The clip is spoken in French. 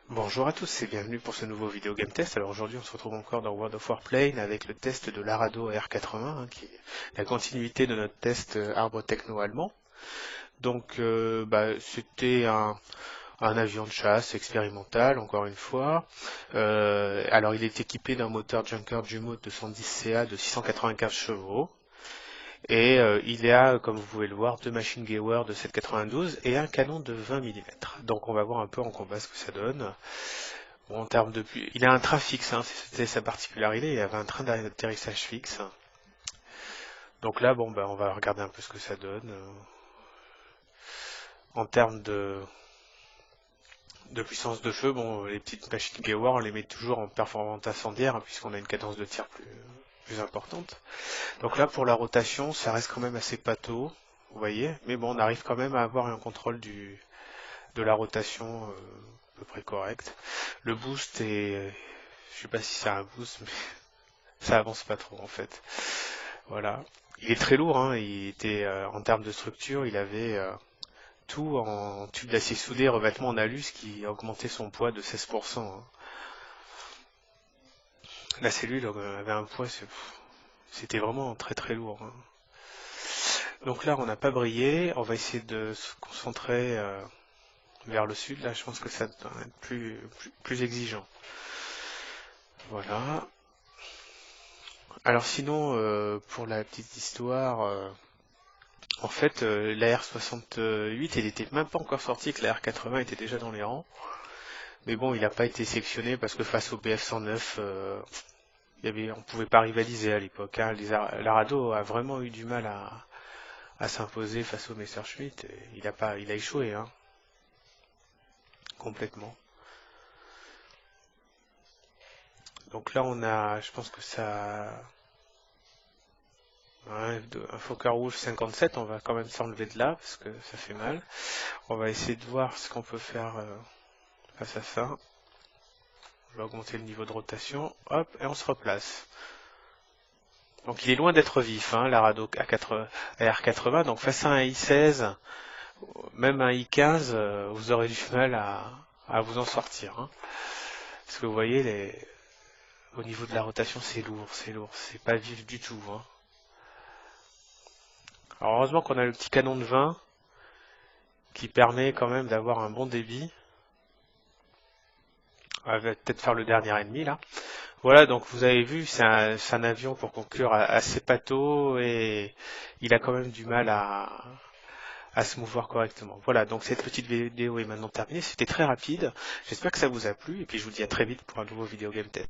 Bonjour à tous et bienvenue pour ce nouveau vidéo game test. Alors aujourd'hui on se retrouve encore dans World of Warplane avec le test de l'Arado AR80 qui est la continuité de notre test arbre techno allemand. Donc c'était un avion de chasse expérimental encore une fois. Alors il est équipé d'un moteur Junker Jumo 210 CA de 695 chevaux. Et il a, comme vous pouvez le voir, deux machines Gewehr de 7,92 et un canon de 20 mm. Donc on va voir un peu en combat ce que ça donne. Bon, en termes de... Il a un train fixe, hein, c'était sa particularité, il avait un train d'atterrissage fixe. Donc là, bon, on va regarder un peu ce que ça donne. En termes de puissance de feu, bon, les petites machines Gewehr, on les met toujours en performance incendiaire, hein, puisqu'on a une cadence de tir plus importante. Donc là, pour la rotation, ça reste quand même assez pâteau, vous voyez, mais bon, on arrive quand même à avoir un contrôle de la rotation à peu près correct. Le boost est... Je sais pas si c'est un boost, mais ça avance pas trop en fait. Voilà. Il est très lourd, hein. Il était en termes de structure, il avait tout en tube d'acier soudé, revêtement en alu, ce qui a augmenté son poids de 16%, hein. La cellule avait un poids, c'était vraiment très très lourd, hein. Donc là, on n'a pas brillé. On va essayer de se concentrer vers le sud. Là, je pense que ça doit être plus exigeant. Voilà. Alors sinon, pour la petite histoire, en fait, la R68, elle était même pas encore sortie, que la R80 était déjà dans les rangs. Mais bon, il n'a pas été sélectionné parce que face au BF109, on pouvait pas rivaliser à l'époque, hein. L'Arado a vraiment eu du mal à s'imposer face au Messerschmitt. Et il a échoué, hein, complètement. Donc là, je pense que ça, un Fokker rouge 57, on va quand même s'enlever de là parce que ça fait mal. On va essayer de voir ce qu'on peut faire face à ça. On va augmenter le niveau de rotation, hop, et on se replace. Donc il est loin d'être vif, hein, l'Arado AR80. Donc face à un I-16, même un I-15, vous aurez du mal à vous en sortir, hein. Parce que vous voyez, au niveau de la rotation, c'est lourd, c'est pas vif du tout, hein. Alors heureusement qu'on a le petit canon de 20 qui permet quand même d'avoir un bon débit. On va peut-être faire le dernier ennemi là. Voilà, donc vous avez vu, c'est un avion pour conclure assez pâteau et il a quand même du mal à se mouvoir correctement. Voilà, donc cette petite vidéo est maintenant terminée. C'était très rapide. J'espère que ça vous a plu et puis je vous dis à très vite pour un nouveau vidéo game test.